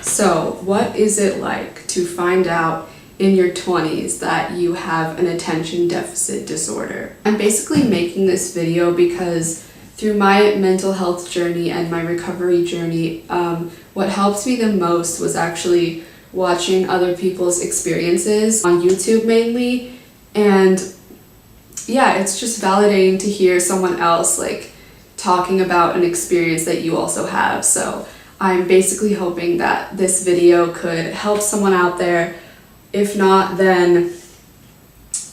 So, what is it like to find out in your 20s that you have an attention deficit disorder? I'm basically making this video because through my mental health journey and my recovery journey, what helped me the most was actually watching other people's experiences on YouTube mainly. And yeah, it's just validating to hear someone else like talking about an experience that you also have. So I'm basically hoping that this video could help someone out there. If not, then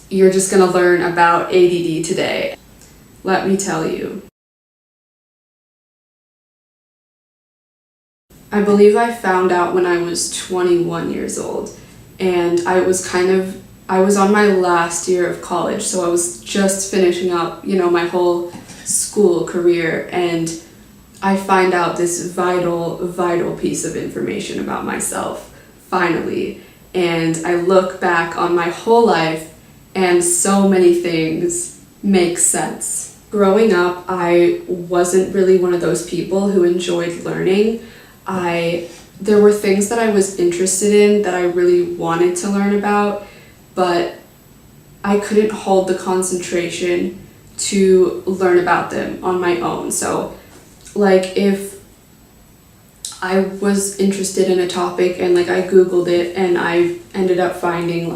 you're just gonna learn about ADD today. Let me tell you. I believe I found out when I was 21 years old, and I was on my last year of college, so I was just finishing up, my whole school career, and I find out this vital piece of information about myself, finally. And I look back on my whole life, and so many things make sense. Growing up, I wasn't really one of those people who enjoyed learning. There were things that I was interested in that I really wanted to learn about, but I couldn't hold the concentration to learn about them on my own. So, like, if I was interested in a topic and I Googled it and I ended up finding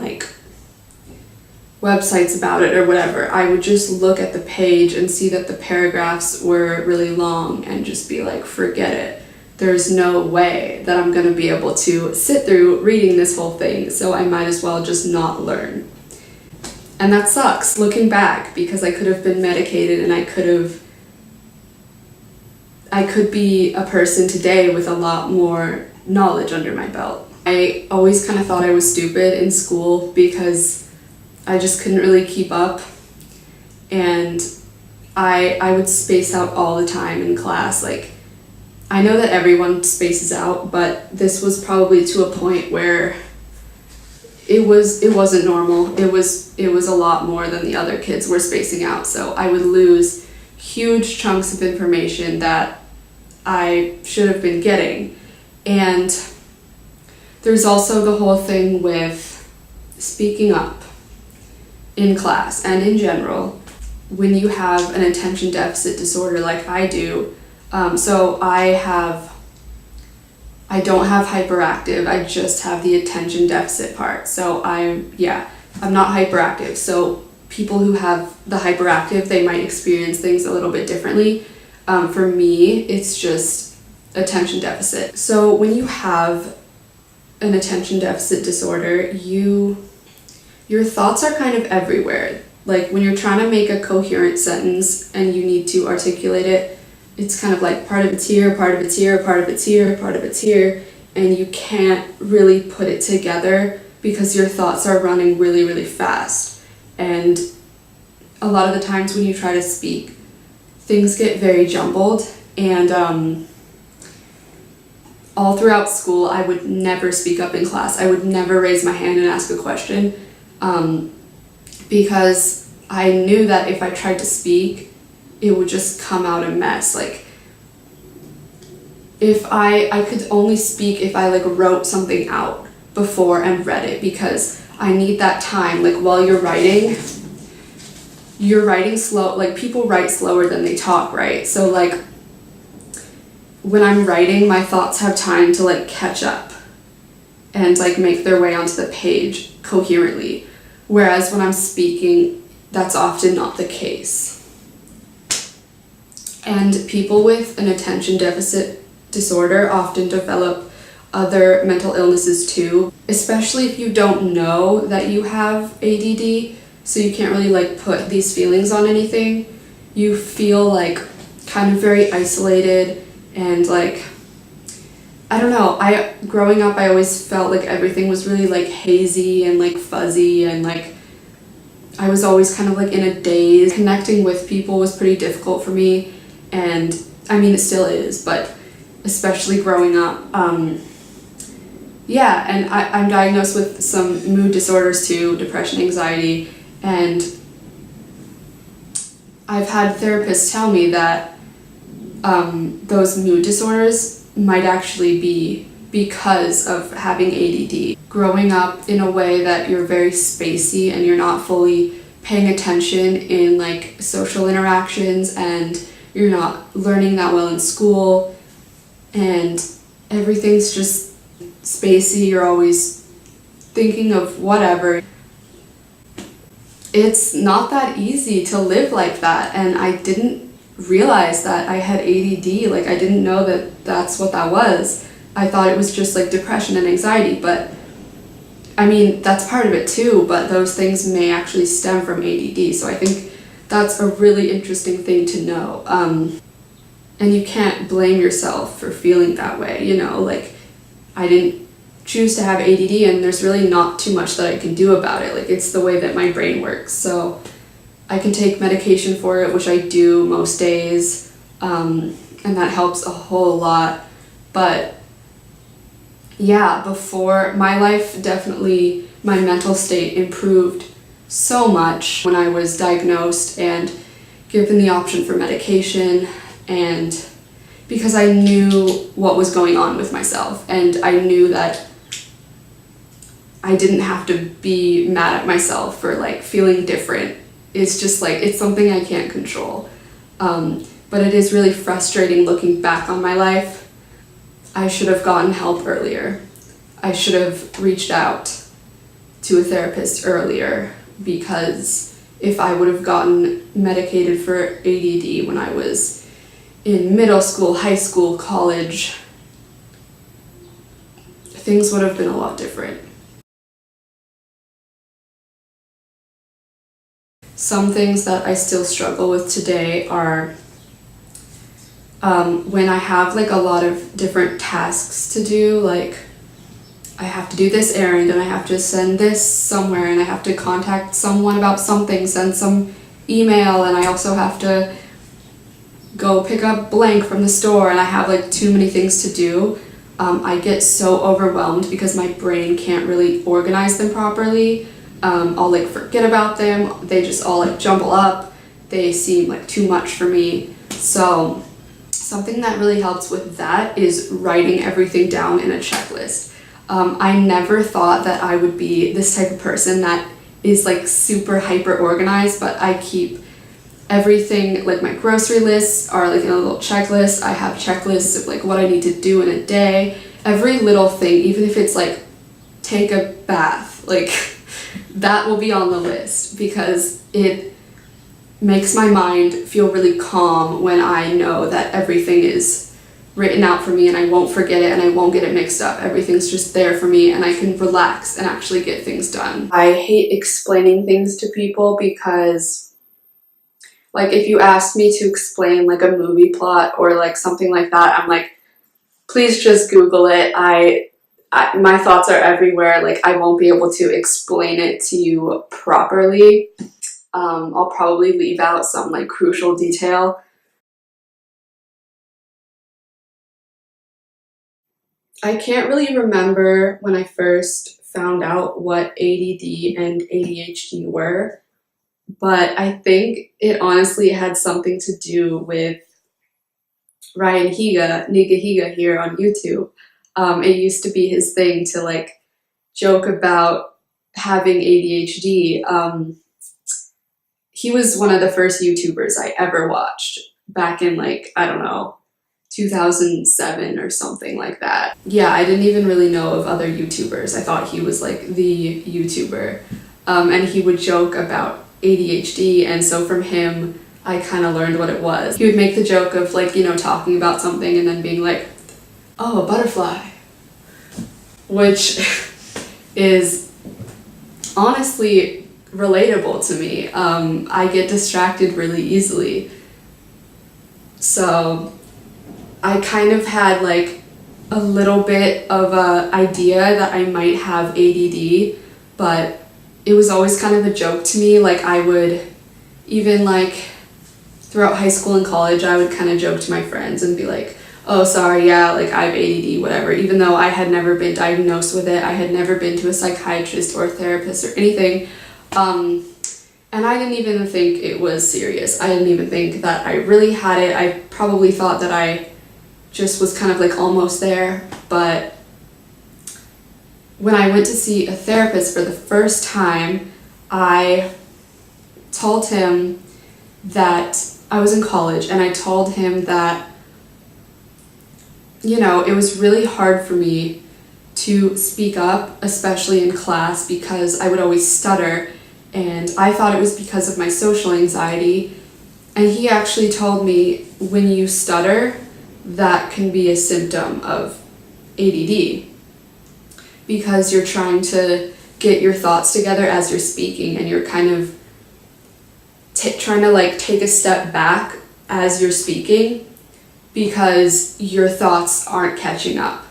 websites about it or whatever, I would just look at the page and see that the paragraphs were really long and just be like, forget it. There's no way that I'm gonna be able to sit through reading this whole thing, so I might as well just not learn. And that sucks looking back, because I could have been medicated and I could be a person today with a lot more knowledge under my belt. I always kind of thought I was stupid in school because I just couldn't really keep up, and I would space out all the time in class. I know that everyone spaces out, but this was probably to a point where it wasn't normal. It was a lot more than the other kids were spacing out. So I would lose huge chunks of information that I should have been getting. And there's also the whole thing with speaking up in class and in general when you have an attention deficit disorder like I do. So I don't have hyperactive, I just have the attention deficit part. So I'm not hyperactive. So people who have the hyperactive, they might experience things a little bit differently. For me, it's just attention deficit. So when you have an attention deficit disorder, your thoughts are kind of everywhere. Like when you're trying to make a coherent sentence and you need to articulate it, it's kind of like part of it's here, part of it's here, part of it's here, part of it's here, and you can't really put it together because your thoughts are running really, really fast. And a lot of the times when you try to speak, things get very jumbled. And all throughout school, I would never speak up in class. I would never raise my hand and ask a question, because I knew that if I tried to speak, it would just come out a mess. If I could only speak if I wrote something out before and read it, because I need that time. While you're writing slow. People write slower than they talk, right? So when I'm writing, my thoughts have time to catch up and make their way onto the page coherently, whereas when I'm speaking, that's often not the case. And people with an attention deficit disorder often develop other mental illnesses too, especially if you don't know that you have ADD, so you can't really put these feelings on anything. You feel kind of very isolated and I don't know, growing up I always felt like everything was really hazy and fuzzy, and I was always kind of in a daze. Connecting with people was pretty difficult for me. And I mean, it still is, but especially growing up. And I'm diagnosed with some mood disorders too, depression, anxiety, and I've had therapists tell me that those mood disorders might actually be because of having ADD. Growing up in a way that you're very spacey and you're not fully paying attention in like social interactions, and you're not learning that well in school, and everything's just spacey, you're always thinking of whatever. It's not that easy to live like that, and I didn't realize that I had ADD. Like, I didn't know that that's what that was. I thought it was just like depression and anxiety, but I mean, that's part of it too, but those things may actually stem from ADD, so I think that's a really interesting thing to know. And you can't blame yourself for feeling that way, you know, like, I didn't choose to have ADD, and there's really not too much that I can do about it. Like, it's the way that my brain works. So I can take medication for it, which I do most days, and that helps a whole lot. But yeah, before, my life definitely, my mental state improved so much when I was diagnosed and given the option for medication, and because I knew what was going on with myself, and I knew that I didn't have to be mad at myself for like feeling different. It's just like, it's something I can't control. But it is really frustrating looking back on my life. I should have gotten help earlier. I should have reached out to a therapist earlier, because if I would have gotten medicated for ADD when I was in middle school, high school, college, things would have been a lot different. Some things that I still struggle with today are when I have like a lot of different tasks to do, like I have to do this errand, and I have to send this somewhere, and I have to contact someone about something, send some email, and I also have to go pick up blank from the store, and I have like too many things to do. I get so overwhelmed because my brain can't really organize them properly. I'll like forget about them, they just all like jumble up, they seem like too much for me. So something that really helps with that is writing everything down in a checklist. I never thought that I would be this type of person that is like super hyper organized, but I keep everything, like my grocery lists are like in a little checklist. I have checklists of like what I need to do in a day. Every little thing, even if it's like take a bath, like that will be on the list, because it makes my mind feel really calm when I know that everything is written out for me and I won't forget it and I won't get it mixed up. Everything's just there for me and I can relax and actually get things done. I hate explaining things to people, because like if you ask me to explain like a movie plot or like something like that, I'm like, please just Google it. My thoughts are everywhere. Like I won't be able to explain it to you properly. I'll probably leave out some like crucial detail. I can't really remember when I first found out what ADD and ADHD were, but I think it honestly had something to do with Ryan Niga Higa here on YouTube. It used to be his thing to like joke about having ADHD. He was one of the first YouTubers I ever watched back in like, I don't know, 2007 or something like that. Yeah, I didn't even really know of other YouTubers. I thought he was like the YouTuber. And he would joke about ADHD, and so from him, I kind of learned what it was. He would make the joke of like, you know, talking about something and then being like, oh, a butterfly. Which is honestly relatable to me. I get distracted really easily. So I kind of had like a little bit of a idea that I might have ADD, but it was always kind of a joke to me. Like I would, even like throughout high school and college, I would kind of joke to my friends and be like, oh, sorry, yeah, like I have ADD, whatever, even though I had never been diagnosed with it. I had never been to a psychiatrist or a therapist or anything. And I didn't even think it was serious. I didn't even think that I really had it. I probably thought that I just was kind of like almost there, but when I went to see a therapist for the first time, I told him that I was in college, and I told him that, it was really hard for me to speak up, especially in class, because I would always stutter, and I thought it was because of my social anxiety. And he actually told me, when you stutter, that can be a symptom of ADD, because you're trying to get your thoughts together as you're speaking, and you're kind of trying to take a step back as you're speaking because your thoughts aren't catching up.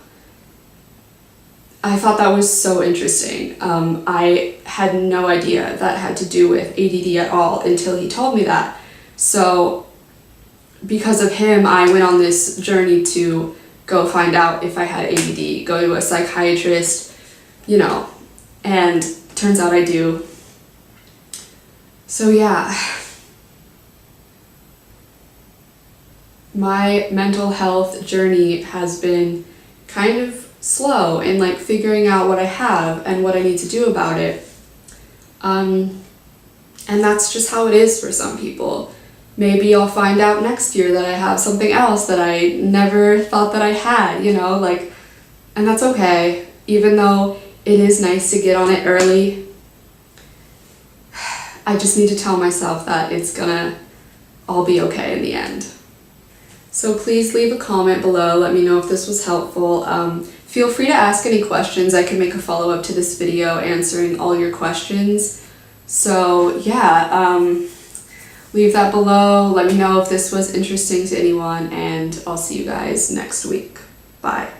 I thought that was so interesting. I had no idea that had to do with ADD at all until he told me that. So because of him, I went on this journey to go find out if I had ADD, go to a psychiatrist, and turns out I do. So yeah, my mental health journey has been kind of slow in figuring out what I have and what I need to do about it. And that's just how it is for some people. Maybe I'll find out next year that I have something else that I never thought that I had, and that's okay. Even though it is nice to get on it early, I just need to tell myself that it's gonna all be okay in the end. So please leave a comment below, let me know if this was helpful. Feel free to ask any questions. I can make a follow-up to this video answering all your questions. So yeah, leave that below. Let me know if this was interesting to anyone, and I'll see you guys next week. Bye.